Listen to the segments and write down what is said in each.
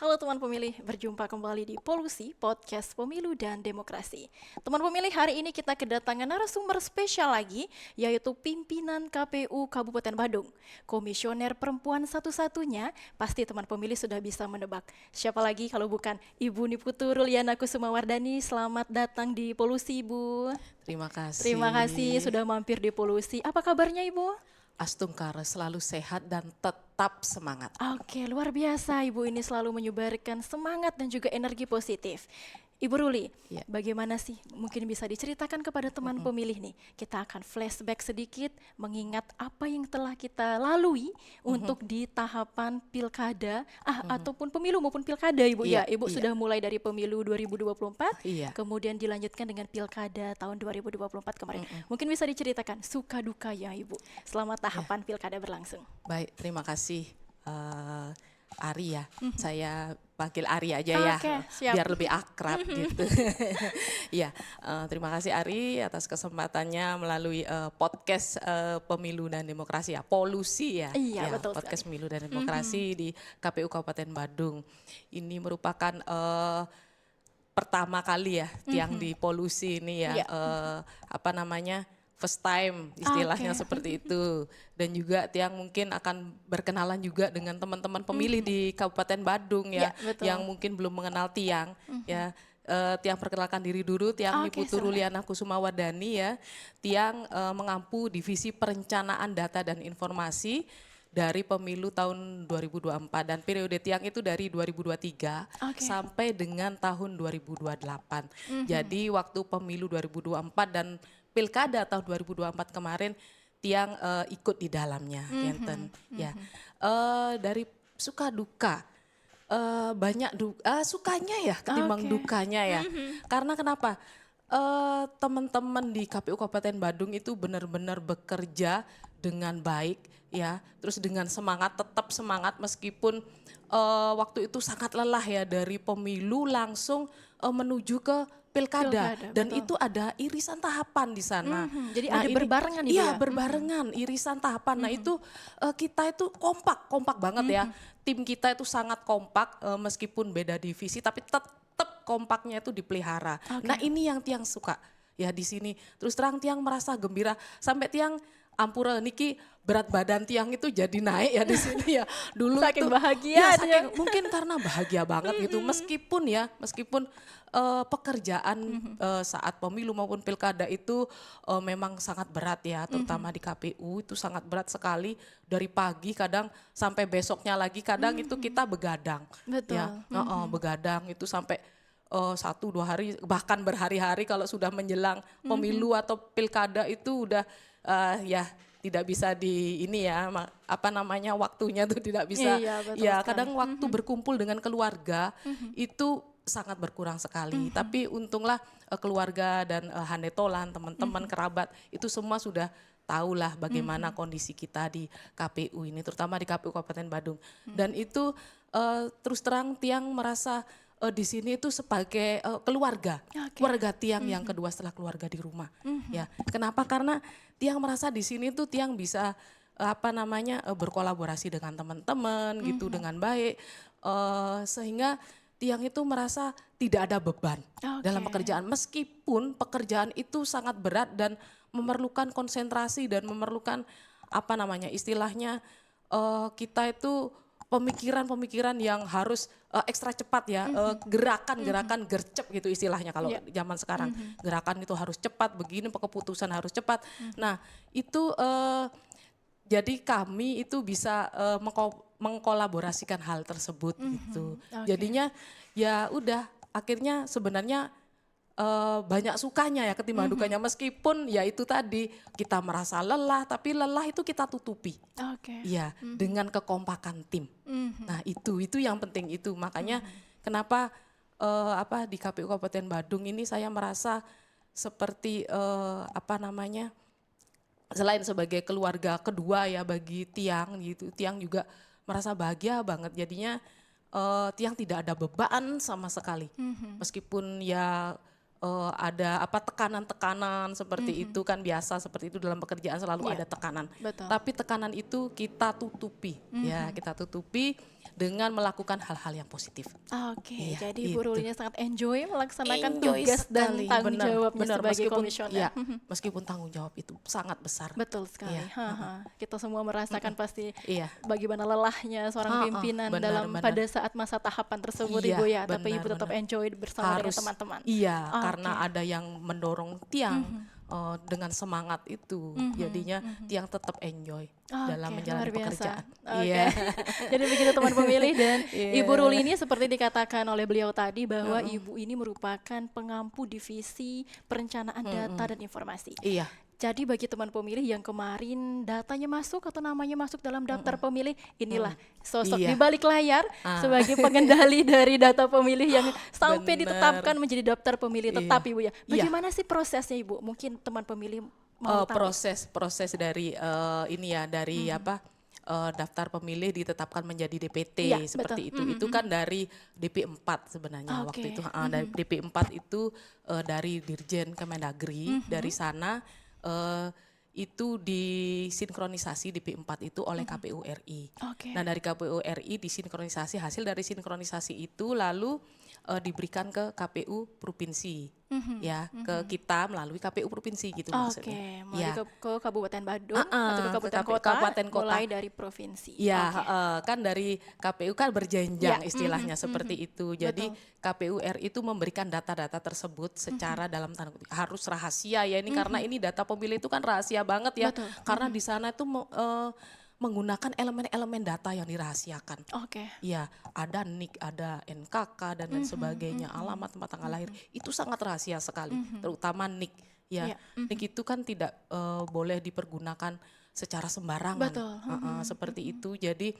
Halo teman pemilih, berjumpa kembali di Polusi, podcast pemilu dan demokrasi. Teman pemilih, hari ini kita kedatangan narasumber spesial lagi, yaitu pimpinan KPU Kabupaten Badung. Komisioner perempuan satu-satunya, pasti teman pemilih sudah bisa menebak. Siapa lagi kalau bukan Ibu Niputu Ruliana Kusumawardani. Selamat datang di Polusi, Ibu. Terima Terima kasih kasih. sudah mampir di Polusi. Apa kabarnya, Ibu? Astungkara selalu sehat dan tetap semangat. Oke, luar biasa Ibu ini selalu menyebarkan semangat dan juga energi positif. Ibu Ruli, Ya. bagaimana sih mungkin bisa diceritakan kepada teman pemilih nih? Kita akan flashback sedikit mengingat apa yang telah kita lalui untuk di tahapan pilkada ataupun pemilu maupun pilkada Ibu ya. Iya, Ibu iya, sudah mulai dari pemilu 2024, iya. kemudian dilanjutkan dengan pilkada tahun 2024 kemarin. Mungkin bisa diceritakan suka dukanya Ibu selama tahapan pilkada berlangsung. Baik, terima kasih Ari ya. Saya panggil Ari aja ya, Oke, siap. biar lebih akrab gitu. Ya, terima kasih Ari atas kesempatannya melalui podcast Pemilu dan Demokrasi ya, Polusi ya. Iya, Ya, betul podcast sekali. Pemilu dan Demokrasi di KPU Kabupaten Badung. Ini merupakan pertama kali ya tiang di Polusi ini ya, Iya. apa namanya, first time istilahnya Oke. seperti itu. Dan juga tiang mungkin akan berkenalan juga dengan teman-teman pemilih di Kabupaten Badung Iya, ya, betul. yang mungkin belum mengenal tiang ya. Tiang perkenalkan diri dulu, Tiang Oke, Niputu silahkan. Ruliana Kusumawardani ya. Tiang mengampu Divisi Perencanaan Data dan Informasi dari pemilu tahun 2024 dan periode Tiang itu dari 2023 Oke. sampai dengan tahun 2028. Jadi waktu pemilu 2024 dan pilkada tahun 2024 kemarin Tiang ikut di dalamnya, Tianten. Ya, dari suka duka banyak sukanya ya ketimbang Oke. dukanya ya. Karena kenapa? Teman-teman di KPU Kabupaten Badung itu benar-benar bekerja dengan baik ya, terus dengan semangat, tetap semangat meskipun waktu itu sangat lelah ya dari pemilu langsung menuju ke pilkada Pilkada, dan betul. itu ada irisan tahapan di sana. Jadi Nah ada ini berbarengan Ibu iya ya? berbarengan irisan tahapan. Nah itu kita itu kompak banget ya. Tim kita itu sangat kompak meskipun beda divisi tapi tetap kompaknya itu dipelihara. Oke. Nah ini yang Tiang suka ya di sini. Terus terang Tiang merasa gembira sampai Tiang ampura niki berat badan Tiang itu jadi naik ya di sini ya. Dulu Saking itu bahagia ya aja. saking mungkin karena bahagia banget gitu. Meskipun pekerjaan saat pemilu maupun pilkada itu memang sangat berat ya, terutama di KPU itu sangat berat sekali dari pagi kadang sampai besoknya lagi kadang itu kita begadang. Betul. Ya, begadang itu sampai 1-2 hari bahkan berhari-hari kalau sudah menjelang pemilu atau pilkada itu udah ya tidak bisa di ini ya apa namanya waktunya tuh tidak bisa Iya, betul ya sekali. kadang waktu berkumpul dengan keluarga itu sangat berkurang sekali tapi untunglah keluarga dan Handetolan teman-teman kerabat itu semua sudah tahulah bagaimana kondisi kita di KPU ini terutama di KPU Kabupaten Badung dan itu terus terang Tiang merasa di sini itu sebagai keluarga, Oke. keluarga Tiang yang kedua setelah keluarga di rumah. Ya, kenapa? Karena Tiang merasa di sini tuh Tiang bisa apa namanya berkolaborasi dengan teman-teman gitu dengan baik, sehingga Tiang itu merasa tidak ada beban dalam Oke. pekerjaan, meskipun pekerjaan itu sangat berat dan memerlukan konsentrasi dan memerlukan apa namanya istilahnya kita itu pemikiran-pemikiran yang harus ekstra cepat ya, gerakan-gerakan gercep gitu istilahnya kalau Iya. zaman sekarang. Gerakan itu harus cepat, begini keputusan harus cepat. Nah itu jadi kami itu bisa mengkolaborasikan hal tersebut gitu. Oke. Jadinya ya udah akhirnya sebenarnya banyak sukanya ya ketimbang dukanya meskipun ya itu tadi kita merasa lelah tapi lelah itu kita tutupi. Oke. Iya, dengan kekompakan tim. Nah, itu yang penting itu. Makanya kenapa apa di KPU Kabupaten Badung ini saya merasa seperti apa namanya? Selain sebagai keluarga kedua ya bagi Tiang gitu. Tiang juga merasa bahagia banget jadinya Tiang tidak ada beban sama sekali. Meskipun ya ada apa tekanan-tekanan seperti itu kan biasa seperti itu dalam pekerjaan selalu Iya, ada tekanan. betul. Tapi tekanan itu kita tutupi ya, kita tutupi dengan melakukan hal-hal yang positif. Oke, Iya, jadi Bu itu. Rulinya sangat enjoy melaksanakan Enjoy tugas dan sekali, tanggung benar, jawabnya benar. sebagai Meskipun komisioner. ya, meskipun tanggung jawab itu sangat besar. Betul sekali. Iya, Haha. Kita semua merasakan pasti iya, bagaimana lelahnya seorang heeh, pimpinan benar, dalam benar. pada saat masa tahapan tersebut Iya, Ibu ya, tapi benar, Ibu tetap benar. enjoy bersama dengan Harus, teman-teman. iya, Oke. karena ada yang mendorong tiang dengan semangat itu, jadinya tiang tetap enjoy dalam Oke, luar menjalani biasa. pekerjaan. Oke. Iya, Jadi begitu teman pemilih dan Ibu iya. Ruli ini seperti dikatakan oleh beliau tadi bahwa Ibu ini merupakan pengampu divisi perencanaan data dan informasi. Iya, Jadi bagi teman pemilih yang kemarin datanya masuk atau namanya masuk dalam daftar pemilih, inilah sosok di Iya. balik layar sebagai pengendali dari data pemilih yang sampai Bener. ditetapkan menjadi daftar pemilih tetap Iya. Ibu ya. Iya. Bagaimana sih prosesnya Ibu? Mungkin teman pemilih mau tahu. proses dari ini ya dari apa daftar pemilih ditetapkan menjadi DPT Iya, seperti betul. itu kan dari DP4 sebenarnya Oke. waktu itu dari DP4 itu dari Dirjen Kemendagri dari sana itu disinkronisasi DP4 itu oleh KPU RI. Oke. Nah dari KPU RI disinkronisasi hasil dari sinkronisasi itu lalu diberikan ke KPU provinsi ya ke kita melalui KPU provinsi gitu maksudnya. Oke, mulai Ya. ke Kabupaten Badung atau ke Kabupaten Kota, Kabupaten kota. mulai dari provinsi. Ya, Oke. kan dari KPU kan berjenjang Ya, istilahnya seperti itu. Jadi Betul. KPU RI itu memberikan data-data tersebut secara dalam tanda kutip harus rahasia ya ini karena ini data pemilih itu kan rahasia banget ya. Betul. Karena di sana itu menggunakan elemen-elemen data yang dirahasiakan. Oke. Ya, ada NIK, ada NKK dan lain sebagainya, alamat tempat tanggal lahir itu sangat rahasia sekali, terutama NIK. Ya, Iya. NIK itu kan tidak boleh dipergunakan secara sembarangan. Betul. Seperti itu. Jadi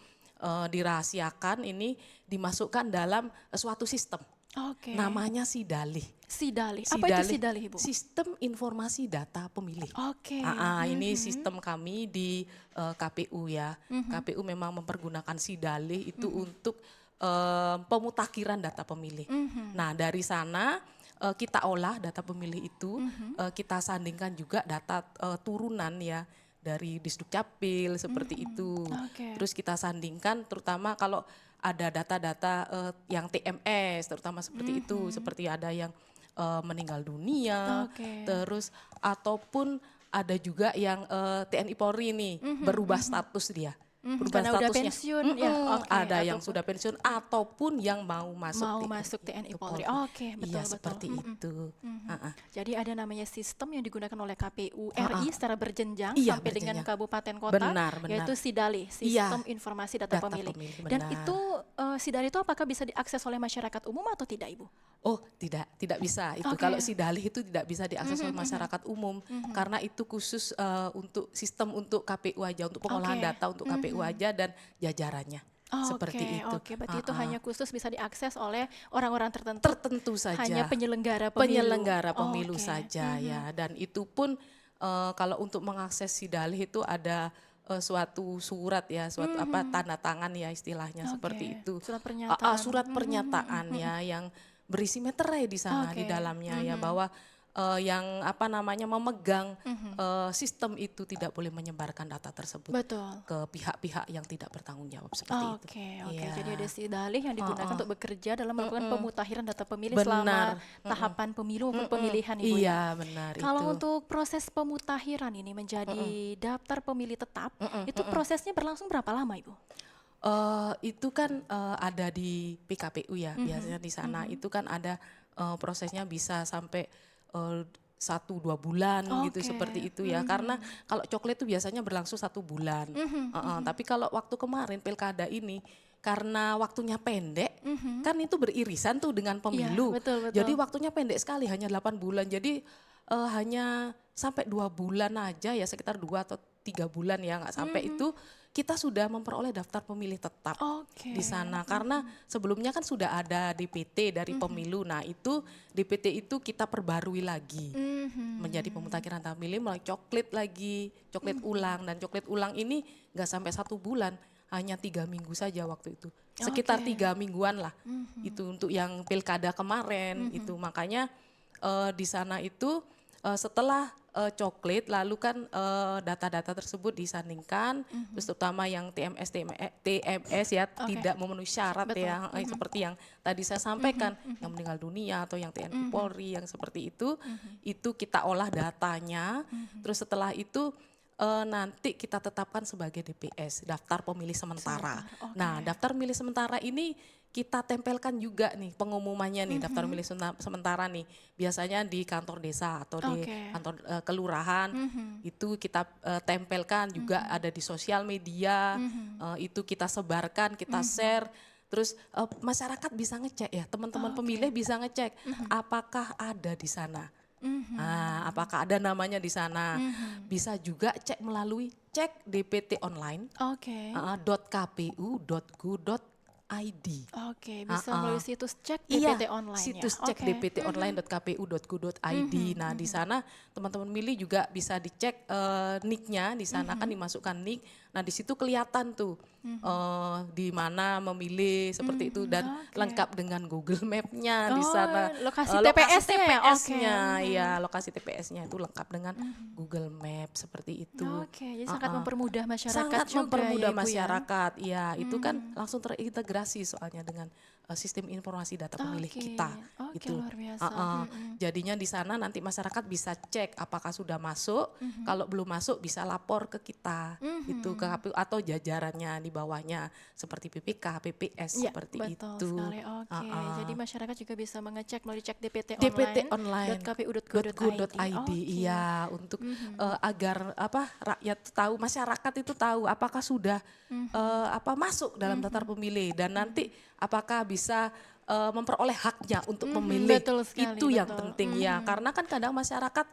dirahasiakan ini dimasukkan dalam suatu sistem. Oke. Namanya Sidalih. Sidalih. Apa itu Sidalih, Ibu? Sistem Informasi Data Pemilih. Oke. Ini sistem kami di KPU ya. KPU memang mempergunakan Sidalih itu untuk pemutakhiran data pemilih. Nah dari sana kita olah data pemilih itu, kita sandingkan juga data turunan ya dari Disdukcapil seperti itu. Oke. Terus kita sandingkan terutama kalau ada data-data yang TMS terutama seperti itu, seperti ada yang meninggal dunia, Oke. terus ataupun ada juga yang TNI Polri nih berubah status dia. Berubah Karena udah statusnya. pensiun ya. Oke. Ada yang ataupun sudah pensiun ataupun yang mau masuk mau masuk TNI Polri. Oke, betul Iya betul. seperti itu. Jadi ada namanya sistem yang digunakan oleh KPU RI secara berjenjang Iya, sampai dengan berjenjang. kabupaten kota, Benar, benar. yaitu Sidalih, Sistem Informasi Data, Data Pemilih. Pemilih, Dan benar. itu Sidalih itu apakah bisa diakses oleh masyarakat umum atau tidak, Ibu? Oh tidak bisa itu. Oke. Kalau Sidalih itu tidak bisa diakses oleh masyarakat umum karena itu khusus untuk sistem untuk KPU aja, untuk pengolahan Oke. data untuk KPU aja dan jajarannya. Seperti itu. Oke, berarti itu hanya khusus bisa diakses oleh orang-orang tertentu. Tertentu saja. Hanya penyelenggara pemilu. Penyelenggara pemilu Oke. saja ya. Dan itu pun kalau untuk mengakses Sidalih itu ada suatu surat ya, suatu apa tanda tangan ya istilahnya seperti Oke, itu. surat pernyataan. Surat pernyataan ya yang berisi meterai di sana di Oke. dalamnya ya bahwa yang apa namanya memegang sistem itu tidak boleh menyebarkan data tersebut Betul. ke pihak-pihak yang tidak bertanggung jawab seperti itu. Oke. Iya. Jadi ada Sidalih yang digunakan untuk bekerja dalam melakukan pemutakhiran data pemilih Benar. selama tahapan pemilu maupun pemilihan Ibu ya. Iya benar Kalau itu. untuk proses pemutakhiran ini menjadi daftar pemilih tetap, itu prosesnya berlangsung berapa lama, Ibu? Itu kan ada di PKPU ya biasanya di sana itu kan ada prosesnya bisa sampai 1-2 bulan gitu Oke. seperti itu ya karena kalau coklat itu biasanya berlangsung 1 bulan. Tapi kalau waktu kemarin pilkada ini karena waktunya pendek kan itu beririsan tuh dengan pemilu. betul, betul. Jadi waktunya pendek sekali hanya 8 bulan. Jadi hanya sampai 2 bulan aja ya sekitar 2 atau 3 bulan ya nggak sampai itu kita sudah memperoleh daftar pemilih tetap Oke. di sana karena sebelumnya kan sudah ada DPT dari pemilu. Nah itu DPT itu kita perbarui lagi menjadi pemutakhiran data pemilih melalui coklat lagi, coklat ulang dan coklat ulang ini nggak sampai 1 bulan, hanya 3 minggu saja waktu itu, sekitar Oke. 3 mingguan lah itu untuk yang pilkada kemarin itu makanya di sana itu setelah coklit lalu kan data-data tersebut disandingkan, terus terutama yang TMS ya tidak memenuhi syarat ya, seperti yang tadi saya sampaikan, yang meninggal dunia atau yang TNI Polri yang seperti itu kita olah datanya, terus setelah itu nanti kita tetapkan sebagai DPS, daftar pemilih sementara. Nah, daftar pemilih sementara ini kita tempelkan juga nih pengumumannya nih, daftar pemilih sementara nih. Biasanya di kantor desa atau di kantor kelurahan, itu kita tempelkan juga ada di sosial media, itu kita sebarkan, kita share. Terus masyarakat bisa ngecek ya, teman-teman pemilih bisa ngecek apakah ada di sana. Nah, apakah ada namanya di sana? Bisa juga cek melalui cek DPT online .kpu.go.id. Oke, bisa melalui situs cek DPT online situs ya. cek dptonline.kpu.go.id. Nah, di sana teman-teman milih juga bisa dicek nicknya, di sana kan dimasukkan nick. Nah, di situ kelihatan tuh di mana memilih seperti itu dan lengkap dengan Google Map-nya di sana. Lokasi TPS-nya ya, lokasi TPS-nya itu lengkap dengan Google Map seperti itu. Jadi sangat mempermudah masyarakat sangat juga mempermudah ya, Ibu, masyarakat. Ya, itu kan langsung terintegrasi soalnya dengan sistem informasi data pemilih kita. Oke, Itu. luar biasa. Jadinya di sana nanti masyarakat bisa cek apakah sudah masuk. Kalau belum masuk bisa lapor ke kita, itu ke KPU atau jajarannya di bawahnya seperti PPK, PPS seperti betul itu. sekali. Jadi masyarakat juga bisa mengecek melalui cek DPT online .kpu.go.id. Iya, untuk agar rakyat tahu, masyarakat itu tahu apakah sudah masuk dalam daftar pemilih dan nanti apakah bisa memperoleh haknya untuk memilih. Betul sekali, Itu yang penting ya, karena kan kadang masyarakat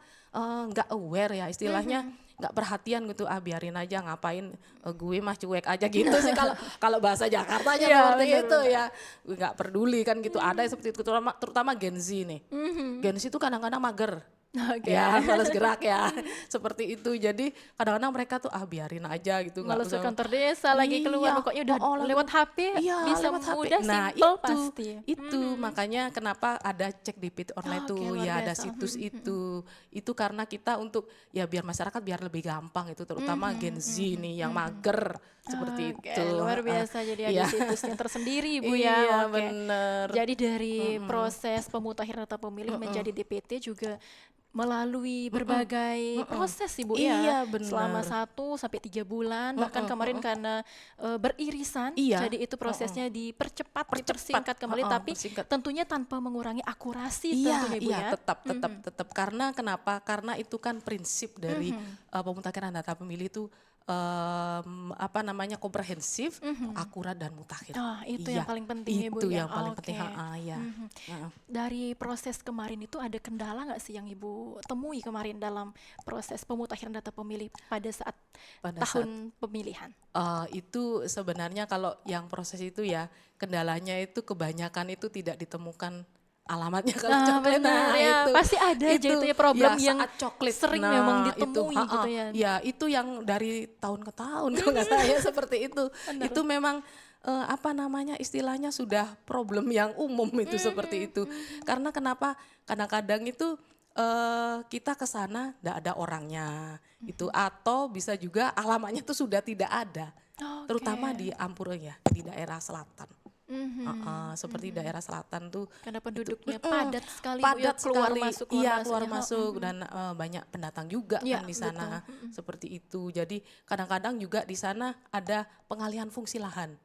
nggak aware ya, istilahnya nggak perhatian gitu, biarin aja, ngapain, gue mah cuek aja gitu sih kalau bahasa Jakartanya seperti itu ya, gue nggak peduli kan gitu. Ada yang seperti itu, terutama Gen Z nih. Gen Z itu kadang-kadang mager. Ya, malas gerak ya, seperti itu. Jadi kadang-kadang mereka tuh biarin aja gitu. Malas ke kantor desa lagi keluar, pokoknya udah lewat HP bisa mudah, simple pasti. Itu makanya kenapa ada cek DPT online tuh ya, ada situs itu karena kita untuk ya biar masyarakat biar lebih gampang itu, terutama Gen Z nih yang mager seperti itu. Luar biasa, jadi ada situsnya tersendiri Ibu ya. Iya, bener. Jadi dari proses pemutahiran data pemilih menjadi DPT juga melalui berbagai proses Ibu ya. Iya, benar. Selama 1 sampai 3 bulan, bahkan kemarin karena beririsan, jadi itu prosesnya dipercepat, dipersingkat kembali, tapi tentunya tanpa mengurangi akurasi tentunya Ibu ya. Tetap. Karena kenapa? Karena itu kan prinsip dari pemutahiran data pemilih itu komprehensif, akurat dan mutakhir. Itu yang paling penting Ibu itu ya. yang paling penting. Dari proses kemarin itu ada kendala nggak sih yang Ibu temui kemarin dalam proses pemutahiran data pemilih pada saat tahun pemilihan? Itu sebenarnya kalau yang proses itu ya, kendalanya itu kebanyakan itu tidak ditemukan alamatnya kalau coklat. Itu pasti ada aja itu ya problem ya, yang coklat sering memang ditemui gitu ya. Ya, itu yang dari tahun ke tahun kalau nggak salah ya, seperti itu. Itu memang istilahnya sudah problem yang umum itu seperti itu. Karena kenapa? Kadang-kadang itu kita ke sana enggak ada orangnya itu, atau bisa juga alamatnya itu sudah tidak ada. Terutama di Ampura ya, di daerah selatan. Seperti daerah selatan tuh karena penduduknya padat sekali, keluar keluar masuk dan banyak pendatang juga kan di sana, seperti itu. Jadi kadang-kadang juga di sana ada pengalihan fungsi lahan.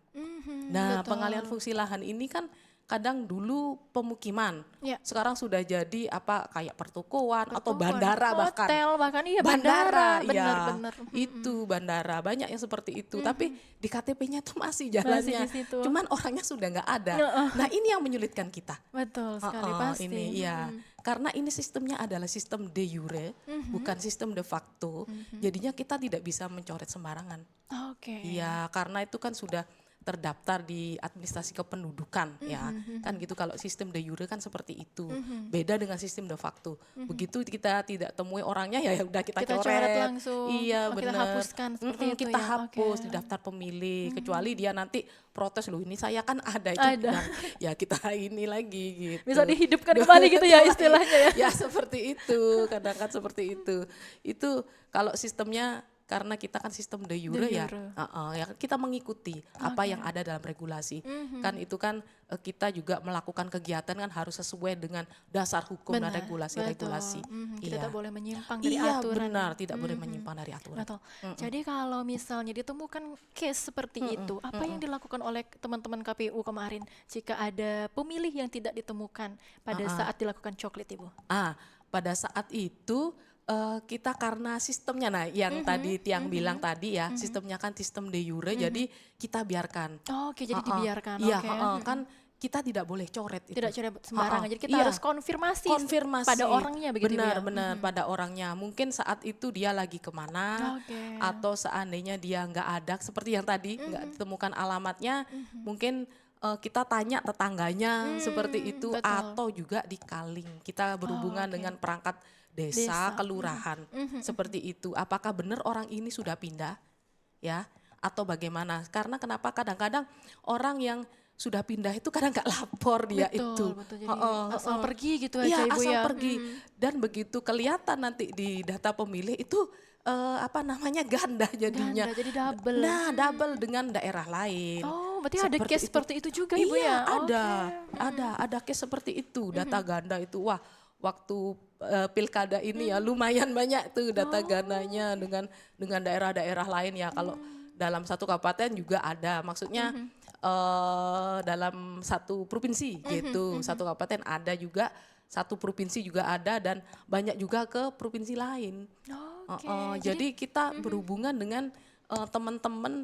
Nah, pengalihan fungsi lahan ini kan kadang dulu pemukiman, sekarang sudah jadi kayak pertokoan atau bandara, hotel, bahkan bandara, benar. Itu bandara, banyak yang seperti itu. Tapi di KTP-nya tuh masih jalannya, cuman orangnya sudah nggak ada. Nah, ini yang menyulitkan kita. Betul sekali, pasti. Karena ini sistemnya adalah sistem de jure, bukan sistem de facto. Jadinya kita tidak bisa mencoret sembarangan. Iya, karena itu kan sudah terdaftar di administrasi kependudukan ya kan gitu. Kalau sistem de jure kan seperti itu, beda dengan sistem de facto. Begitu kita tidak temui orangnya ya udah kita coret langsung, iya kita benar, hapuskan seperti itu kita ya. hapus di daftar pemilih, kecuali dia nanti protes loh ini saya kan ada itu Ada. bilang, ya kita ini lagi gitu. Bisa dihidupkan kembali gitu ya istilahnya ya. Ya seperti itu, kadang kan seperti itu. Itu kalau sistemnya karena kita kan sistem de jure ya, ya kita mengikuti apa yang ada dalam regulasi. Kan itu kan kita juga melakukan kegiatan kan harus sesuai dengan dasar hukum dan regulasi-regulasi. Kita Iya. tak boleh menyimpang dari Iya aturan. benar, tidak boleh menyimpang dari aturan. Betul. Jadi kalau misalnya ditemukan case seperti itu, apa yang dilakukan oleh teman-teman KPU kemarin jika ada pemilih yang tidak ditemukan pada saat dilakukan coklit, Ibu? Pada saat itu kita karena sistemnya, nah yang tadi Tiang bilang tadi ya, sistemnya kan sistem de jure, jadi kita biarkan. Oke, jadi dibiarkan. Iya, Oke. kan kita tidak boleh coret itu. Tidak coret sembarangan. Jadi kita Iya. harus konfirmasi Konfirmasi pada orangnya begitu benar, ya. benar pada orangnya. Mungkin saat itu dia lagi kemana, Oke. atau seandainya dia nggak ada, seperti yang tadi nggak ditemukan alamatnya, mungkin kita tanya tetangganya seperti itu, betul. atau juga di Kaling kita berhubungan dengan perangkat desa, kelurahan seperti itu. Apakah benar orang ini sudah pindah, ya, atau bagaimana? Karena kenapa kadang-kadang orang yang sudah pindah itu kadang nggak lapor dia itu. Betul. Jadi asal pergi gitu aja Iya, Ibu asal ya. pergi. Dan begitu kelihatan nanti di data pemilih itu ganda jadinya. Ganda, jadi double. Nah, double dengan daerah lain. Oh, berarti ada case seperti itu juga Ibu Iya, ya? ada case seperti itu, data ganda itu. Wah, waktu pilkada ini ya lumayan banyak tuh data gandanya dengan daerah-daerah lain ya. Kalau dalam satu kabupaten juga ada, maksudnya dalam satu provinsi gitu, satu kabupaten ada juga, satu provinsi juga ada, dan banyak juga ke provinsi lain. Jadi kita berhubungan dengan teman-teman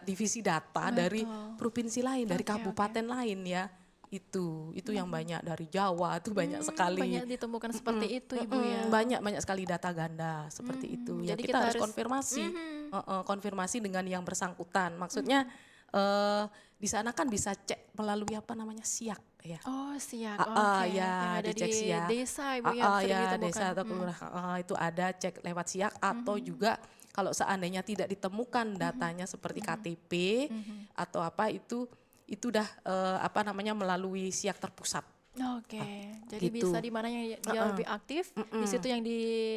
divisi data dari provinsi lain, dari kabupaten lain ya. Itu yang banyak dari Jawa itu banyak sekali. Banyak ditemukan seperti itu Ibu ya. Banyak sekali data ganda seperti itu. Ya Jadi kita harus harus konfirmasi, konfirmasi dengan yang bersangkutan. Maksudnya di sana kan bisa cek melalui SIAK ya. Oh, SIAK. Ya, Yang ada dicek di SIAK. desa Ibu ya, sering Ya, ditemukan. desa atau kelurahan itu ada cek lewat SIAK, atau juga kalau seandainya tidak ditemukan datanya seperti KTP atau apa itu udah melalui SIAK terpusat. Oke, jadi gitu. bisa di mana yang dia lebih aktif, di situ yang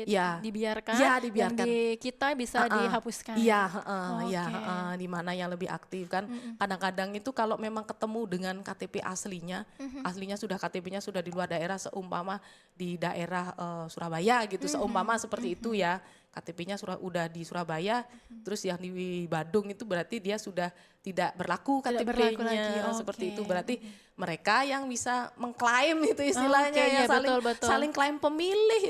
Ya. dibiarkan, Ya, dibiarkan. yang di kita bisa dihapuskan. Iya, Oke. di mana yang lebih aktif kan. Kadang-kadang itu kalau memang ketemu dengan KTP aslinya, sudah KTP-nya sudah di luar daerah, seumpama di daerah Surabaya gitu, seumpama seperti itu ya. KTP-nya udah di Surabaya, terus yang di Badung itu berarti dia sudah tidak berlaku Tidak berlaku lagi, KTP-nya seperti oke. itu. Berarti mereka yang bisa mengklaim itu istilahnya Oke, ya, iya, betul. saling klaim pemilih.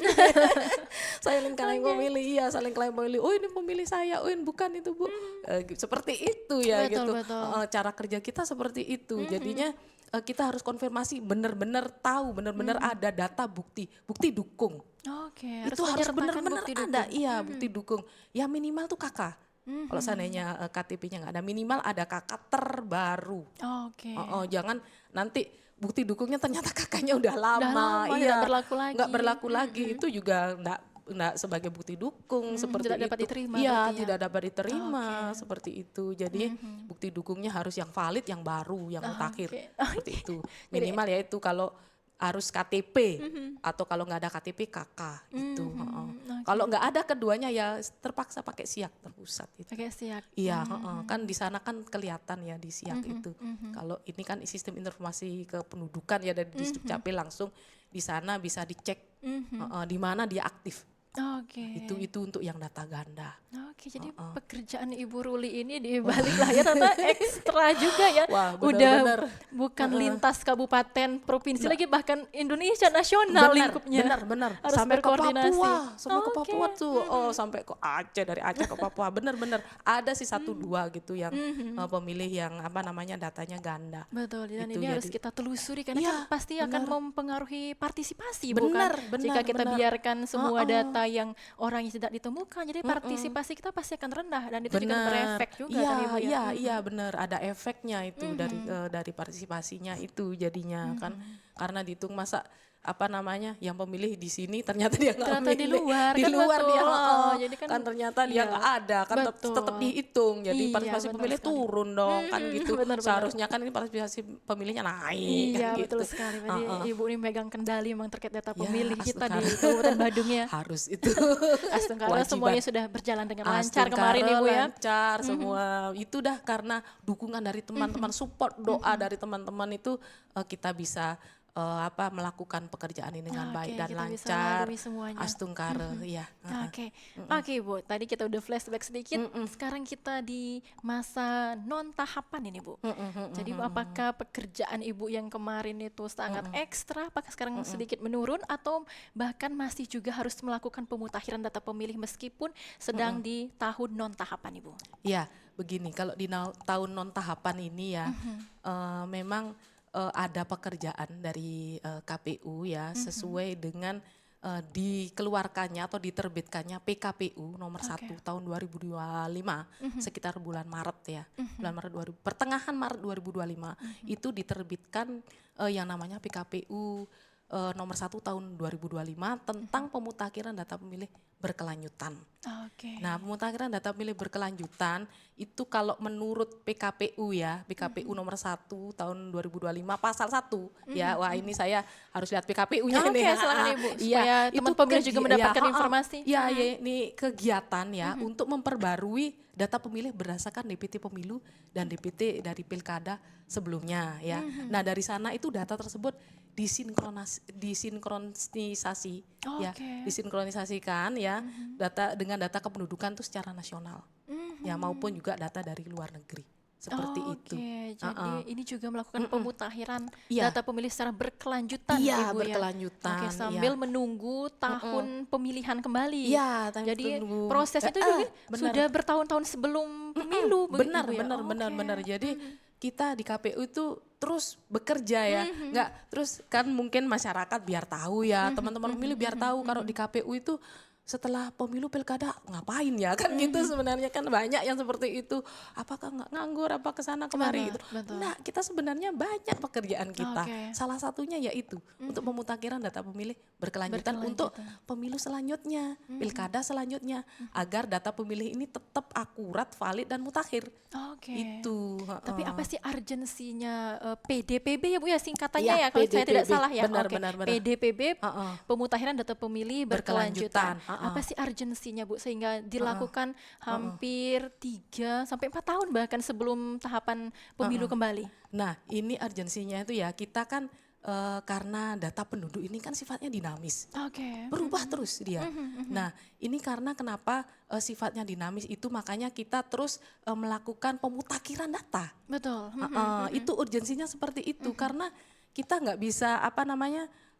Saling klaim pemilih, iya saling klaim pemilih. Oh ini pemilih saya, oh ini bukan itu Bu. Seperti itu ya Betul, gitu. betul. Cara kerja kita seperti itu. Jadinya kita harus konfirmasi benar-benar tahu, benar-benar ada data bukti dukung. Oke, Itu harus menyertakan benar-benar bukti ada, dukung. iya bukti dukung. Ya minimal tuh KK. Kalau seandainya KTP-nya nggak ada, minimal ada KK terbaru. Oke. Jangan nanti bukti dukungnya ternyata kakaknya udah lama, tidak berlaku lagi. nggak berlaku lagi. Itu juga nggak sebagai bukti dukung seperti tidak itu. dapat diterima Iya, berarti ya. tidak dapat diterima seperti itu. Jadi bukti dukungnya harus yang valid, yang baru, yang mutakhir seperti itu. Minimal ya itu kalau harus KTP atau kalau nggak ada KTP KK itu. Kalau nggak ada keduanya ya terpaksa pakai SIAK terpusat itu. Pakai SIAK. Iya, kan di sana kan kelihatan ya di SIAK itu. Kalau ini kan sistem informasi kependudukan ya dari Distrik Capil, langsung di sana bisa dicek di mana dia aktif. Oke. Itu untuk yang data ganda. Oke, jadi pekerjaan Ibu Ruli ini di balik layar ternyata ekstra juga ya. Wah, Udah benar-benar. bukan lintas kabupaten, provinsi lagi, bahkan Indonesia nasional lingkupnya. Benar. Harus Sampai ke berkoordinasi. Papua, sampai ke Oke. Papua tuh. Sampai ke Aceh, dari Aceh ke Papua. Benar. Ada sih 1-2 gitu yang pemilih yang datanya ganda. Betul, dan Itu ini ya harus kita telusuri karena Iya, kan pasti akan mempengaruhi partisipasi, Benar, bukan? Jika kita benar. biarkan semua data yang orangnya tidak ditemukan, jadi partisipasi kita pasti akan rendah dan itu juga Benar. berefek juga Iya, kan Ibu ya. iya benar, ada efeknya itu dari partisipasinya itu jadinya kan, karena dihitung masa apa namanya yang pemilih di sini ternyata dia nggak Ternyata di milih luar di kan, luar dia betul. jadi Jadi kan ternyata dia iya, nggak ada kan tetap betul. dihitung jadi Iya, partisipasi benar pemilih sekali. turun dong kan gitu, Benar-benar. seharusnya kan ini partisipasi pemilihnya naik kan Iya, gitu. betul sekali. Berarti Ibu ini megang kendali memang terkait data Ya, pemilih kita di Astungkara Kabupaten Badung ya. harus itu Astungkara semuanya sudah berjalan dengan lancar Astungkara kemarin Ibu ya. lancar semua itu dah karena dukungan dari teman-teman, support doa dari teman-teman itu kita bisa melakukan pekerjaan ini dengan Oke, baik dan kita bisa lancar. melalui semuanya. Astungkara ya. Oke, oke Bu. Tadi kita udah flashback sedikit. Sekarang kita di masa non tahapan ini Bu. Jadi apakah pekerjaan Ibu yang kemarin itu sangat ekstra, apakah sekarang sedikit menurun atau bahkan masih juga harus melakukan pemutakhiran data pemilih meskipun sedang di tahun non tahapan Ibu? Ya, begini kalau di tahun non tahapan ini ya memang ada pekerjaan dari KPU ya sesuai dengan dikeluarkannya atau diterbitkannya PKPU nomor 1 tahun 2025 sekitar bulan Maret ya. Bulan Maret pertengahan Maret 2025 itu diterbitkan yang namanya PKPU nomor 1 tahun 2025 tentang pemutakhiran data pemilih berkelanjutan. Oke. Nah, pemutakhiran data pemilih berkelanjutan itu kalau menurut PKPU ya, PKPU nomor 1 tahun 2025 pasal 1 ya. Wah, ini saya harus lihat PKPU-nya Oke, nih. silakan Ibu Iya, supaya itu teman pemilih juga mendapatkan ya, informasi. Iya, ya, ini kegiatan ya untuk memperbarui data pemilih berdasarkan DPT pemilu dan DPT dari pilkada sebelumnya ya. Nah, dari sana itu data tersebut disinkronisasi ya, disinkronisasikan ya data dengan data kependudukan itu secara nasional ya maupun juga data dari luar negeri seperti itu. Jadi ini juga melakukan pemutakhiran Iya. data pemilih secara berkelanjutan Iya, Ibu berkelanjutan, ya. Oke, sambil menunggu tahun pemilihan kembali. Iya, Jadi tunggu. proses itu juga Benar. sudah bertahun-tahun sebelum pemilu Benar, Ibu ya? benar. Jadi kita di KPU itu terus bekerja ya, nggak terus kan mungkin masyarakat biar tahu ya, teman-teman pemilih biar tahu kalau di KPU itu setelah pemilu pilkada ngapain ya kan gitu sebenarnya kan banyak yang seperti itu, apakah nggak nganggur apa kesana kemari gitu. Betul. Nah kita sebenarnya banyak pekerjaan kita, Oke. salah satunya yaitu untuk pemutakhiran data pemilih berkelanjutan untuk pemilu selanjutnya, pilkada selanjutnya agar data pemilih ini tetap akurat, valid dan mutakhir. Oke. Itu. Tapi apa sih urgensinya PDPB ya Bu ya singkatannya Iya, ya kalau saya tidak PDPB. salah ya. Benar, Oke. benar. PDPB pemutakhiran data pemilih berkelanjutan. Berkelanjutan. Apa sih urgensinya Bu sehingga dilakukan hampir 3 sampai 4 tahun bahkan sebelum tahapan pemilu kembali? Nah ini urgensinya itu ya kita kan karena data penduduk ini kan sifatnya dinamis. Oke. Berubah terus dia. Nah ini karena kenapa sifatnya dinamis itu makanya kita terus melakukan pemutakhiran data. Betul. Itu urgensinya seperti itu karena kita nggak bisa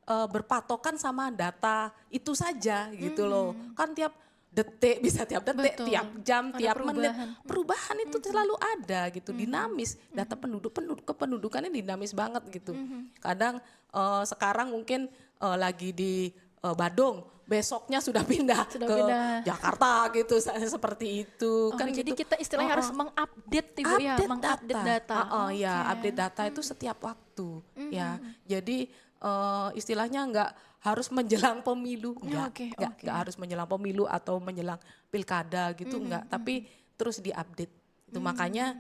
berpatokan sama data itu saja gitu loh. Kan tiap detik bisa tiap detik, Betul. tiap jam, Ada tiap menit. perubahan. Perubahan itu selalu ada gitu, dinamis. Data kependudukannya dinamis banget gitu. Kadang sekarang mungkin lagi di Badung, besoknya sudah pindah ke pindah. Jakarta gitu, seperti itu. Oh, Kan jadi gitu. kita istilahnya harus mengupdate Ibu ya, mengupdate data. Ya, update data itu setiap waktu ya. Jadi istilahnya nggak harus menjelang pemilu, nggak harus menjelang pemilu atau menjelang pilkada gitu, nggak. Tapi terus diupdate. Itu makanya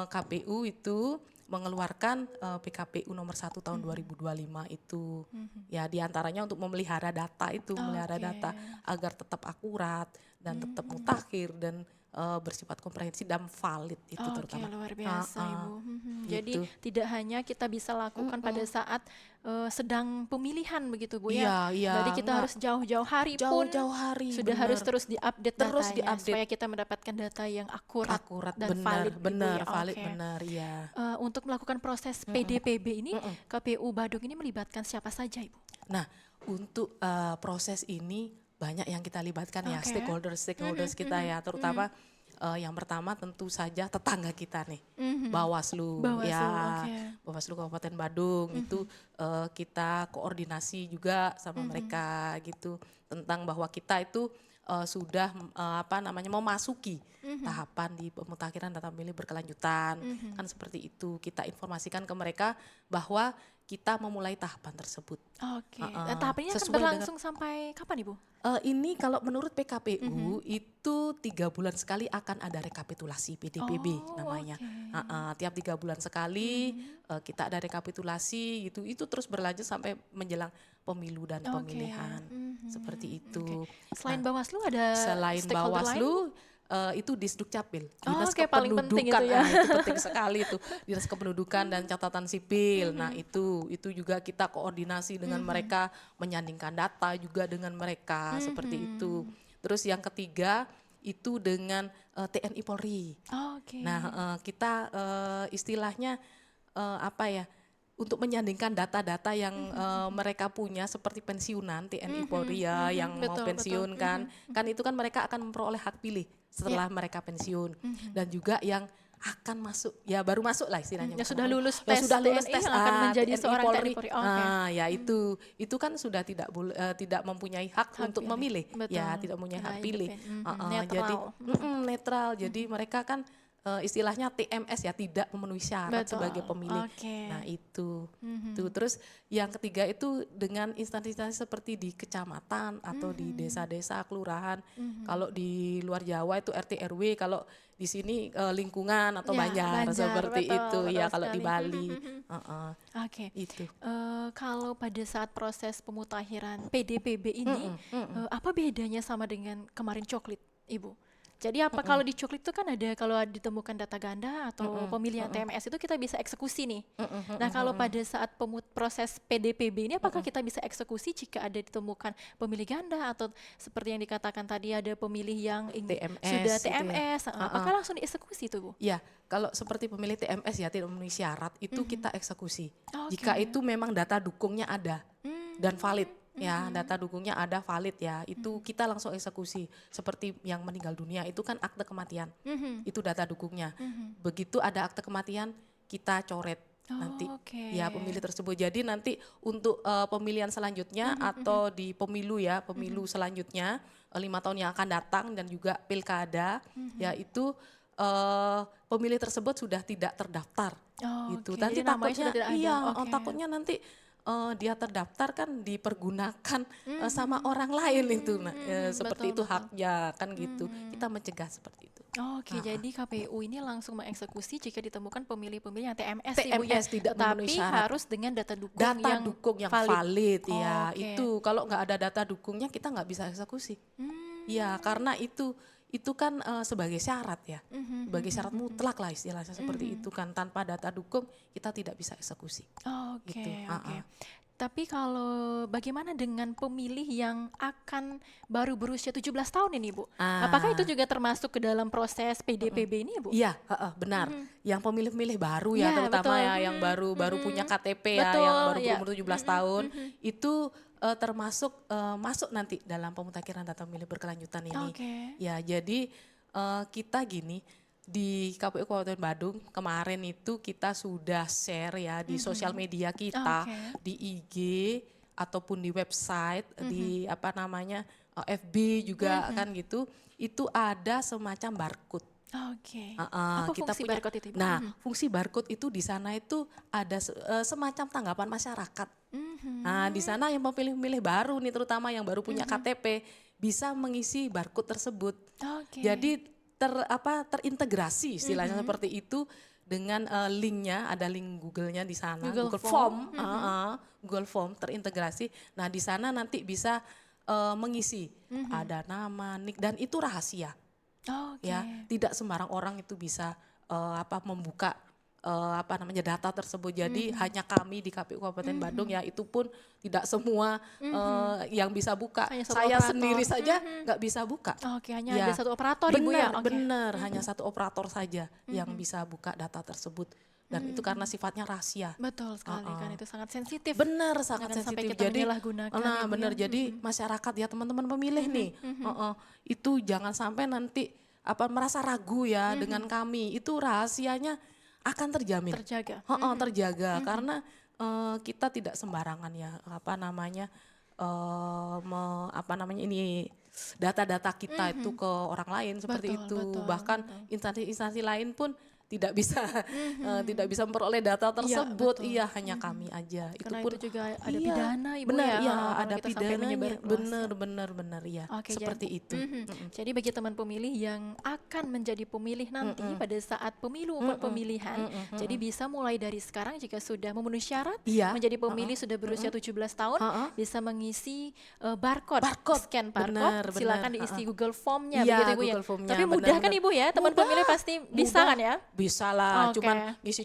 KPU itu mengeluarkan PKPU nomor 1 tahun 2025 itu. Ya diantaranya untuk memelihara data itu, memelihara data agar tetap akurat dan tetap mutakhir dan bersifat komprehensif dan valid itu terutama. Luar biasa Ibu. Jadi Gitu. tidak hanya kita bisa lakukan pada saat sedang pemilihan begitu Bu ya. Iya, Jadi kita harus jauh-jauh hari pun jauh-jauh hari, sudah bener. harus terus diupdate Terus datanya diupdate. supaya kita mendapatkan data yang akurat dan benar, valid benar, Ibu ya. valid, Oke. benar, ya. Untuk melakukan proses PDPB ini KPU Badung ini melibatkan siapa saja Ibu? Nah, untuk proses ini banyak yang kita libatkan ya, stakeholders kita ya, terutama Yang pertama tentu saja tetangga kita nih, Mhm. Bawaslu, Bawaslu, ya, oke. Bawaslu Kabupaten Badung itu kita koordinasi juga sama mereka gitu tentang bahwa kita itu sudah memasuki tahapan di pemutakhiran data pemilih berkelanjutan, kan seperti itu. Kita informasikan ke mereka bahwa kita memulai tahapan tersebut. Oke. Nah, tahap ini akan Sesuai dengan berlangsung sampai kapan, Ibu? ini kalau menurut PKPU itu 3 bulan sekali akan ada rekapitulasi PDPB Oh, namanya. oke. Tiap 3 bulan sekali kita ada rekapitulasi gitu. Itu terus berlanjut sampai menjelang pemilu dan Oke. pemilihan seperti itu. Selain Nah, Bawaslu ada selain stakeholder lain? Bawaslu itu Disdukcapil, Oh, Dinas oke, paling penting Kependudukan. itu ya. Itu penting sekali itu, Dinas Kependudukan dan Catatan Sipil. Nah, itu juga kita koordinasi dengan mereka, menyandingkan data juga dengan mereka seperti itu. Terus yang ketiga itu dengan TNI Polri. Oke. Nah, kita istilahnya untuk menyandingkan data-data yang mereka punya seperti pensiunan TNI Polri ya yang mau Betul, betul. pensiun kan itu kan mereka akan memperoleh hak pilih setelah mereka pensiun dan juga yang akan masuk ya baru masuk lah istilahnya Yang bukan sudah masuk, lulus yang tes sudah lulus TNI tes yang akan menjadi TNI seorang Polri. TNI Polri. Oke. Ya itu kan sudah tidak mempunyai hak untuk pilih. memilih ya Betul. tidak mempunyai hak Karena pilih. independen. Jadi Netral. netral jadi mereka kan istilahnya TMS ya tidak memenuhi syarat Betul. sebagai pemilih. Oke. Nah itu terus yang ketiga itu dengan instansi-instansi seperti di kecamatan atau di desa-desa kelurahan. Kalau di luar Jawa itu RT RW, kalau di sini lingkungan atau Ya, Banjar Banjar, seperti betul, itu betul ya kalau di sekali. Bali. Oke. Itu. Kalau pada saat proses pemutakhiran PDPB ini, apa bedanya sama dengan kemarin coklit, Ibu? Jadi apa kalau di coklit itu kan ada kalau ditemukan data ganda atau pemilihan TMS itu kita bisa eksekusi nih. Nah, kalau pada saat proses PDPB ini apakah kita bisa eksekusi jika ada ditemukan pemilih ganda atau seperti yang dikatakan tadi ada pemilih yang TMS sudah itu ya. TMS, apakah langsung dieksekusi itu, Bu? Ya, kalau seperti pemilih TMS ya tidak memenuhi syarat itu kita eksekusi. Oke. Jika itu memang data dukungnya ada dan valid ya, data dukungnya ada valid ya, itu kita langsung eksekusi. Seperti yang meninggal dunia itu kan akte kematian. Itu data dukungnya. Begitu ada akte kematian kita coret nanti Oke. ya pemilih tersebut. Jadi nanti untuk pemilihan selanjutnya atau di pemilu ya, pemilu selanjutnya 5 tahun yang akan datang dan juga pilkada ya itu pemilih tersebut sudah tidak terdaftar gitu. Oke, Nanti jadi namanya takutnya sudah tidak ada. iya, Oke. takutnya nanti dia terdaftar kan dipergunakan sama orang lain itu. Nah, seperti itu betul, betul. haknya kan gitu. Kita mencegah seperti itu. Oke, jadi KPU ini langsung mengeksekusi jika ditemukan pemilih-pemilih yang TMS, Ibu ya. TMS tidak memenuhi Tapi syarat. harus dengan data dukung Data yang dukung yang valid ya Oke. itu kalau nggak ada data dukungnya kita nggak bisa eksekusi. Ya karena itu kan sebagai syarat ya, sebagai syarat mutlak lah istilahnya seperti itu kan tanpa data dukung kita tidak bisa eksekusi. Oke, Gitu, oke. Tapi kalau bagaimana dengan pemilih yang akan baru berusia 17 tahun ini, Bu? Apakah itu juga termasuk ke dalam proses PDPB ini, Bu? Iya, benar. Yang pemilih-pemilih baru ya, Iya, terutama betul. ya yang baru punya KTP ya, Betul, yang baru ya. berumur 17 tahun, itu termasuk masuk nanti dalam pemutakhiran data pemilih berkelanjutan ini. Oke. Ya, jadi kita gini di KPU Kabupaten Badung kemarin itu kita sudah share ya di sosial media kita, Oke. di IG ataupun di website, di FB juga kan gitu. Itu ada semacam barcode. Oke. Heeh, Apa kita fungsi punya. barcode itu, Ibu? Nah, fungsi barcode itu di sana itu ada semacam tanggapan masyarakat. Nah, di sana yang pemilih-pemilih baru nih terutama yang baru punya KTP bisa mengisi barcode tersebut. Oke. Jadi terintegrasi istilahnya seperti itu dengan linknya, ada link Google-nya di sana, Google Google Form, Google Form terintegrasi. Nah, di sana nanti bisa mengisi ada nama, nick dan itu rahasia. Oke. Ya tidak sembarang orang itu bisa membuka data tersebut. Jadi hanya kami di KPU Kabupaten Bandung ya itu pun tidak semua yang bisa buka. Hanya satu Saya operator. sendiri saja nggak bisa buka. Oke, hanya Ya, ada satu operator, Ibu ya? Oke. benar hanya satu operator saja yang bisa buka data tersebut dan itu karena sifatnya rahasia. Betul sekali kan, itu sangat sensitif. Benar, sangat Jangan sampai sensitif. kita Jadi, menyalahgunakan, nah Ibu benar. ya. Jadi masyarakat ya teman-teman pemilih nih, itu jangan sampai nanti merasa ragu ya dengan kami, itu rahasianya akan terjamin. Terjaga. Terjaga karena kita tidak sembarangan ya ini data-data kita itu ke orang lain seperti Betul, itu. betul, Bahkan betul. instansi-instansi lain pun tidak bisa tidak bisa memperoleh data Iya, tersebut. betul. Iya, hanya kami aja. Itu Karena pun itu juga ada iya, pidana Ibu benar ya, iya, kalau ada kita sampai menyebar pidananya. luas. Benar ya. Oke, Seperti itu. Jadi bagi teman pemilih yang akan menjadi pemilih nanti pada saat pemilu pemilihan, jadi bisa mulai dari sekarang jika sudah memenuhi syarat Iya. menjadi pemilih sudah berusia 17 tahun, bisa mengisi barcode, scan barcode, silakan diisi Google Formnya Iya, begitu Ibu ya. Google Formnya, Tapi mudah kan benar-benar. Ibu ya, teman Mudah, pemilih pasti bisa mudah. kan ya? Bisa lah, Oke.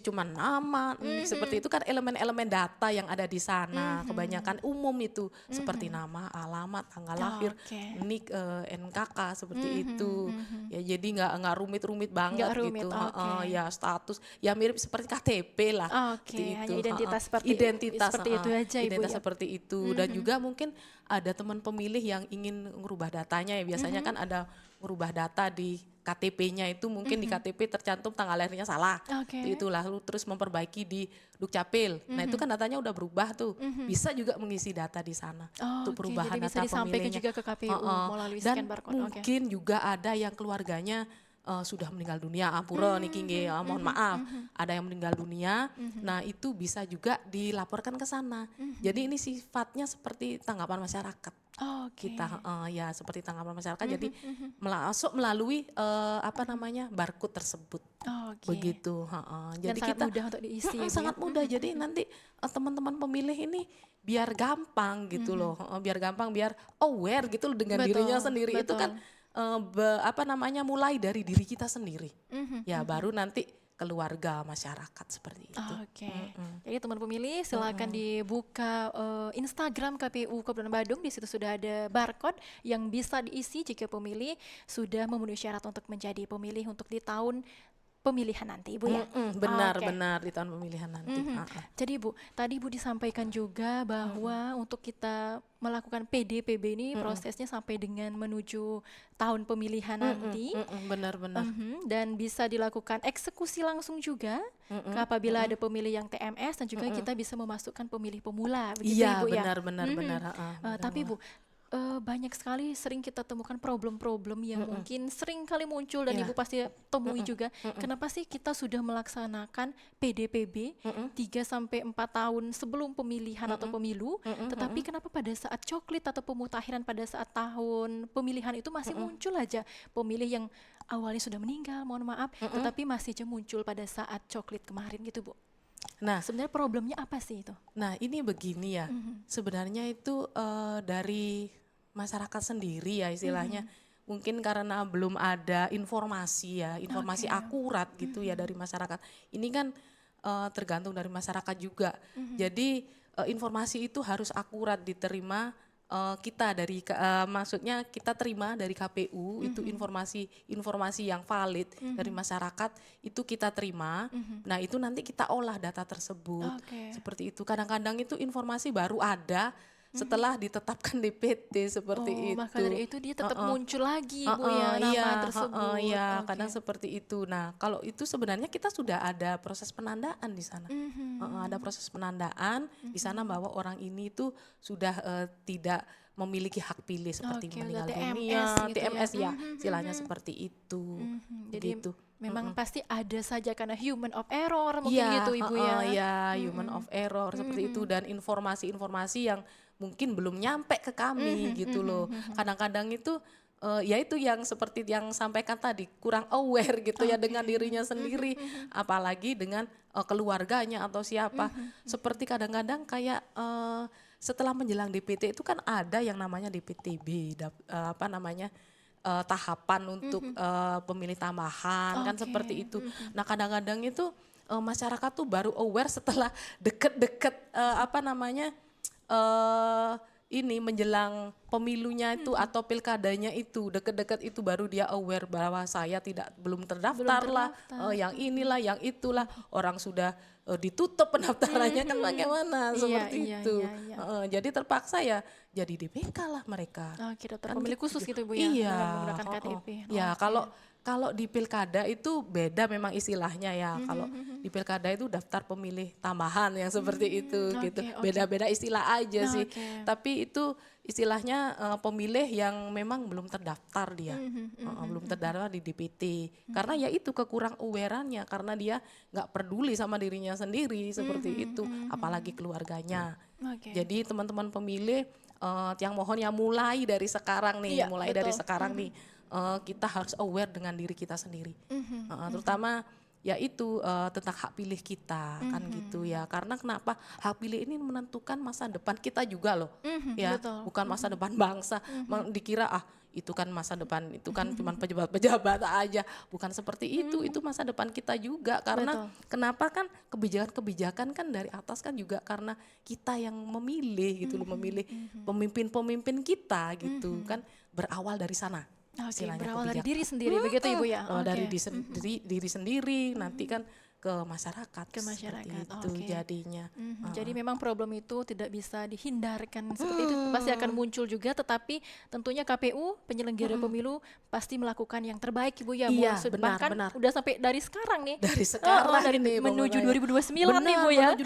cuman nama, seperti itu kan elemen-elemen data yang ada di sana. Kebanyakan umum itu seperti nama, alamat, tanggal lahir, Oke. nik, NKK seperti itu. Ya jadi nggak rumit-rumit banget Nggak rumit, gitu. oke. Ya status, ya mirip seperti KTP lah. Oke, seperti hanya itu. identitas Identitas itu aja Ibu identitas ya. seperti itu. Dan juga mungkin ada teman pemilih yang ingin merubah datanya ya, biasanya kan ada merubah data di KTP-nya itu mungkin di KTP tercantum tanggal lahirnya salah. Oke. Itulah lalu terus memperbaiki di Dukcapil. Nah, itu kan datanya udah berubah tuh. Bisa juga mengisi data di sana untuk Oke, perubahan jadi bisa data disampaikan pemilihnya. juga ke KPU melalui Dan scan barcode. Oke. mungkin juga ada yang keluarganya sudah meninggal dunia, ampura niki nggih, mohon maaf. Ada yang meninggal dunia. Nah, itu bisa juga dilaporkan ke sana. Jadi ini sifatnya seperti tanggapan masyarakat. Oke. Kita ya seperti tanggapan masyarakat, jadi masuk melalui barcode tersebut. Oke. Begitu. Dan Jadi sangat kita mudah untuk diisi ya, Bu, ya? sangat mudah. Jadi nanti teman-teman pemilih ini biar gampang gitu loh, biar gampang, biar aware gitu loh dengan Betul, dirinya sendiri. Itu betul. kan mulai dari diri kita sendiri. Ya baru nanti keluarga, masyarakat seperti itu. Oke. Jadi teman pemilih silakan dibuka Instagram KPU Kabupaten Badung, di situ sudah ada barcode yang bisa diisi jika pemilih sudah memenuhi syarat untuk menjadi pemilih untuk di tahun pemilihan nanti, Ibu ya. Benar di tahun pemilihan nanti. Jadi Bu, tadi Bu disampaikan juga bahwa untuk kita melakukan PDPB ini prosesnya sampai dengan menuju tahun pemilihan nanti. Benar. Dan bisa dilakukan eksekusi langsung juga apabila ada pemilih yang TMS, dan juga kita bisa memasukkan pemilih pemula, begitu Iya, Ibu ya. benar. Tapi Bu, banyak sekali sering kita temukan problem-problem yang mungkin sering kali muncul dan Iya. Ibu pasti temui juga. Kenapa sih kita sudah melaksanakan PDPB 3-4 tahun sebelum pemilihan atau pemilu, tetapi kenapa pada saat coklit atau pemutakhiran pada saat tahun pemilihan itu masih muncul aja pemilih yang awalnya sudah meninggal, mohon maaf, tetapi masih aja muncul pada saat coklit kemarin gitu, Bu. Nah, Sebenarnya problemnya apa sih itu? ini begini ya, sebenarnya itu dari masyarakat sendiri ya istilahnya. Mungkin karena belum ada informasi ya, informasi akurat gitu ya dari masyarakat. Ini kan tergantung dari masyarakat juga. Jadi informasi itu harus akurat diterima kita dari maksudnya kita terima dari KPU itu informasi yang valid dari masyarakat itu kita terima. Nah, itu nanti kita olah data tersebut. Oke. Seperti itu. Kadang-kadang itu informasi baru ada setelah ditetapkan DPT seperti itu. Maka dari itu dia tetap muncul lagi, Bu ya, nama Iya, tersebut. iya, Oke. kadang seperti itu. Nah, kalau itu sebenarnya kita sudah ada proses penandaan di sana. Ada proses penandaan di sana bahwa orang ini itu sudah tidak memiliki hak pilih seperti Oke, meninggal udah dunia, TMS gitu ya. TMS ya, istilahnya seperti itu. Jadi Begitu. memang pasti ada saja karena human of error mungkin gitu Ibu ya. Iya, human of error seperti itu, dan informasi-informasi yang mungkin belum nyampe ke kami gitu loh. Kadang-kadang itu ya itu yang seperti yang sampaikan tadi, kurang aware gitu ya dengan dirinya sendiri, apalagi dengan keluarganya atau siapa. Seperti kadang-kadang kayak setelah menjelang DPT itu kan ada yang namanya DPTB, tahapan untuk pemilih tambahan kan Oke. seperti itu. Nah, kadang-kadang itu masyarakat tuh baru aware setelah deket-deket ini menjelang pemilunya itu atau pilkadanya itu deket-deket itu baru dia aware bahwa saya belum terdaftar lah, yang inilah yang itulah, orang sudah ditutup pendaftarannya kan bagaimana seperti Iya, itu. iya. Jadi terpaksa ya jadi DPK lah mereka. Oke, daftar Kan pemilih gitu khusus juga. gitu Bu ya, Iya, dengan menggunakan KTP. Ya Oke. kalau Kalau di pilkada itu beda memang istilahnya ya. Kalau di pilkada itu daftar pemilih tambahan yang seperti itu gitu. Oke, oke. Beda-beda istilah aja sih. Oke. Tapi itu istilahnya pemilih yang memang belum terdaftar dia. Belum terdaftar di DPT. Karena ya itu kekurang awareness-nya karena dia nggak peduli sama dirinya sendiri seperti itu, apalagi keluarganya. Oke. Jadi teman-teman pemilih yang mohon ya mulai dari sekarang nih, Iya, mulai dari betul. sekarang nih kita harus aware dengan diri kita sendiri. Terutama ya itu tentang hak pilih kita kan gitu ya. Karena kenapa hak pilih ini menentukan masa depan kita juga loh. Ya, Betul. bukan masa depan bangsa. Dikira itu kan masa depan, itu kan cuma pejabat-pejabat aja. Bukan seperti itu masa depan kita juga. Karena Betul. kenapa kan kebijakan-kebijakan kan dari atas kan juga karena kita yang memilih gitu loh, memilih pemimpin-pemimpin kita gitu kan, berawal dari sana. Oke, Istilahnya berawal dari kebijakan. diri sendiri begitu Ibu ya? Dari Oke. diri sendiri nanti kan ke masyarakat. Ke masyarakat, Seperti itu oke. jadinya. Jadi memang problem itu tidak bisa dihindarkan seperti itu pasti akan muncul juga, tetapi tentunya KPU penyelenggara pemilu pasti melakukan yang terbaik Ibu ya. Iya, Mau benar, bahkan benar. udah sampai dari sekarang nih. Dari sekarang dari ini menuju pokoknya. 2029 nih Bu ya. Menuju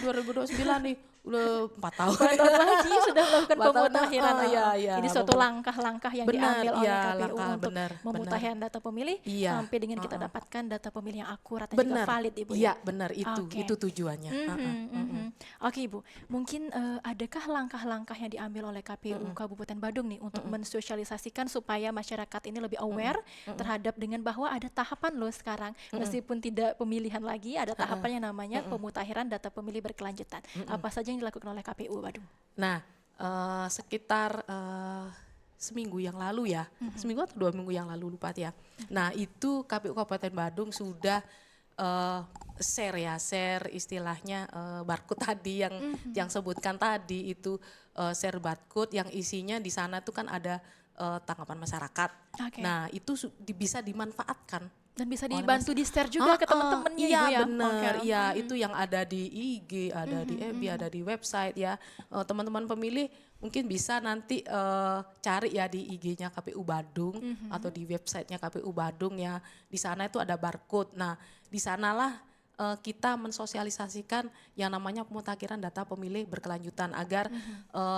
2029 nih. Udah 4 tahun. 4 tahun lagi sudah melakukan 4 tahun, pemutahiran. iya, Ini suatu langkah-langkah yang Benar, diambil oleh iya, KPU langkah, untuk benar. memutahiran data pemilih Iya, sampai dengan kita dapatkan data pemilih yang akurat dan juga Benar. valid Ibu ya. Iya, benar itu. Oke. Itu tujuannya. Oke Ibu, mungkin adakah langkah-langkah yang diambil oleh KPU Kabupaten Badung nih untuk mensosialisasikan supaya masyarakat ini lebih aware terhadap dengan bahwa ada tahapan loh sekarang, meskipun tidak pemilihan lagi, ada tahapan yang namanya pemutahiran data pemilih berkelanjutan. Apa saja yang dilakukan oleh KPU Badung? Nah, sekitar seminggu yang lalu ya, seminggu atau 2 minggu yang lalu lupa ya. Nah itu KPU Kabupaten Badung sudah share istilahnya barcode tadi yang sebutkan tadi itu share barcode yang isinya di sana tuh kan ada tanggapan masyarakat. Oke. Nah itu bisa dimanfaatkan. Dan bisa Oleh dibantu di-share juga ke teman-temannya iya, Ibu ya? benar, Oke. iya itu yang ada di IG, ada di FB, ada di website ya. Teman-teman pemilih mungkin bisa nanti cari ya di IG-nya KPU Badung atau di websitenya KPU Badung ya. Di sana itu ada barcode. Nah, di sanalah kita mensosialisasikan yang namanya pemutakhiran data pemilih berkelanjutan agar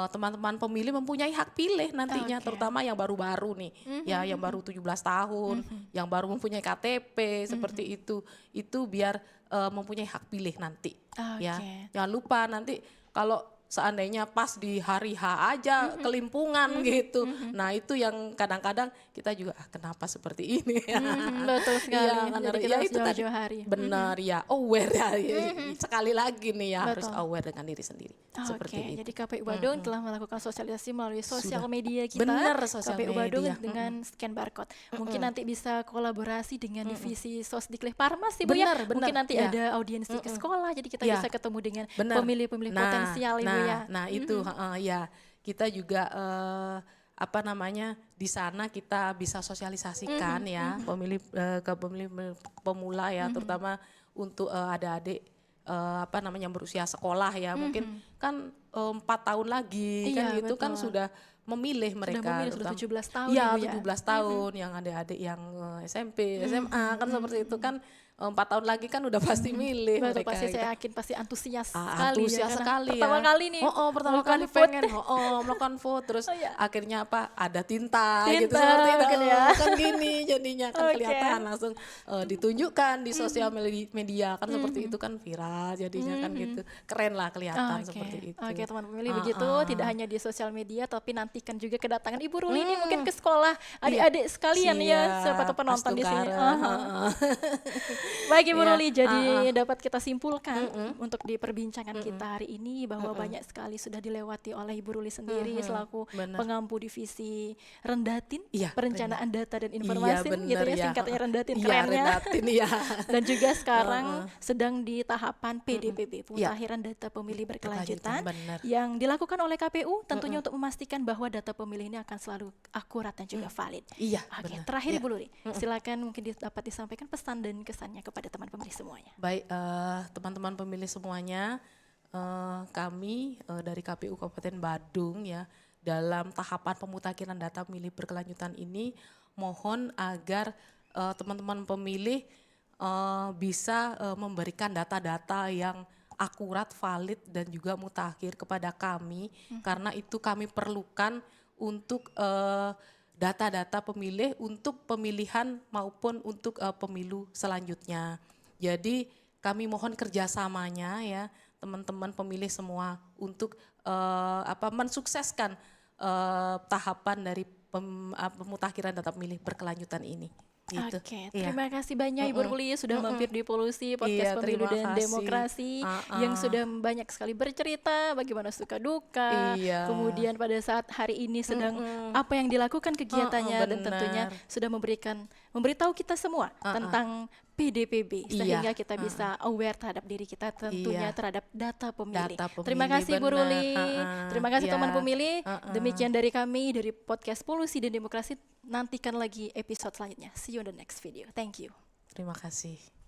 teman-teman pemilih mempunyai hak pilih nantinya, Oke. terutama yang baru-baru nih, ya yang baru 17 tahun, yang baru mempunyai KTP seperti itu biar mempunyai hak pilih nanti, ya. Oke. Jangan lupa nanti kalau seandainya pas di hari H aja kelimpungan gitu. Nah itu yang kadang-kadang kita juga kenapa seperti ini ya. Betul sekali. Iya, Jadi benar. kita Ya harus itu tadi. jauh-jauh hari. Benar ya, aware ya. Sekali lagi nih ya harus Betul. aware dengan diri sendiri. Seperti Oke, itu. jadi KPU Badung telah melakukan sosialisasi melalui sosial media kita. Benar, sosial KPU Badung media. dengan scan barcode. Mungkin nanti bisa kolaborasi dengan divisi Sosdiklik Parmas sih Bu ya. Benar, benar. Mungkin nanti Iya. ada audiensi ke sekolah, jadi kita Iya. bisa ketemu dengan Benar. pemilih-pemilih potensial Ibu ya. Nah itu ya kita juga apa namanya di sana kita bisa sosialisasikan ya pemilih ke pemilih pemula ya terutama untuk adik-adik apa namanya yang berusia sekolah ya mungkin kan 4 tahun lagi Iya, kan gitu kan betul. sudah memilih mereka memilih, sudah terutama- 17 tahun Iya, Ibu ya. 17 tahun yang adik-adik yang SMP, SMA kan seperti itu kan 4 tahun lagi kan udah pasti milih Betul, mereka. pasti gitu. saya yakin pasti antusias sekali Antusias karena sekali pertama ya. kali nih. Pertama melakukan kali vote. pengen melakukan vote terus Oh, iya. akhirnya apa ada tinta, gitu Tinta, seperti itu mungkin ya. kan gini jadinya kan Oke. kelihatan langsung ditunjukkan di sosial media kan seperti itu kan viral jadinya kan gitu keren lah kelihatan Oke. seperti itu. Oke teman pemilih begitu tidak hanya di sosial media tapi nantikan juga kedatangan Ibu Ruli ini mungkin ke sekolah adik-adik sekalian ya siapa tuh penonton di sini. Baik Ibu Iya, Ruli jadi dapat kita simpulkan untuk di perbincangan kita hari ini bahwa banyak sekali sudah dilewati oleh Ibu Ruli sendiri selaku Benar. pengampu divisi Rendatin Iya, perencanaan data dan Iya informasi benar gitu ya ya. singkatnya Rendatin Iya, kerennya. Rendatin ya. Dan juga sekarang sedang di tahapan PDPB, Iya. pemutakhiran data pemilih berkelanjutan Benar. yang dilakukan oleh KPU tentunya untuk memastikan bahwa data pemilih ini akan selalu akurat dan juga valid. Iya, Oke, benar. terakhir Iya. Ibu Luri, silakan mungkin dapat disampaikan pesan dan kesannya kepada teman pemilih semuanya. Baik, teman-teman pemilih semuanya, kami dari KPU Kabupaten Badung ya, dalam tahapan pemutakhiran data pemilih berkelanjutan ini mohon agar teman-teman pemilih bisa memberikan data-data yang akurat, valid dan juga mutakhir kepada kami, karena itu kami perlukan untuk data-data pemilih untuk pemilihan maupun untuk pemilu selanjutnya. Jadi kami mohon kerjasamanya ya teman-teman pemilih semua untuk mensukseskan tahapan dari pemutakhiran data pemilih berkelanjutan ini. Gitu. Oke, Iya. terima kasih banyak Ibu Nurli sudah mampir di Polusi Podcast Iya, Pemilu terima dan kasih. Demokrasi yang sudah banyak sekali bercerita bagaimana suka duka, Iya. kemudian pada saat hari ini sedang apa yang dilakukan kegiatannya dan tentunya benar. sudah memberitahu kita semua tentang PDPB sehingga Iya. kita bisa aware terhadap diri kita tentunya Iya. terhadap data pemilih. Data pemilih, Terima kasih Bu benar. Ruli. Terima kasih Iya. teman pemilih. Demikian dari kami dari Podcast Polusi dan Demokrasi. Nantikan lagi episode selanjutnya. See you on the next video. Thank you. Terima kasih.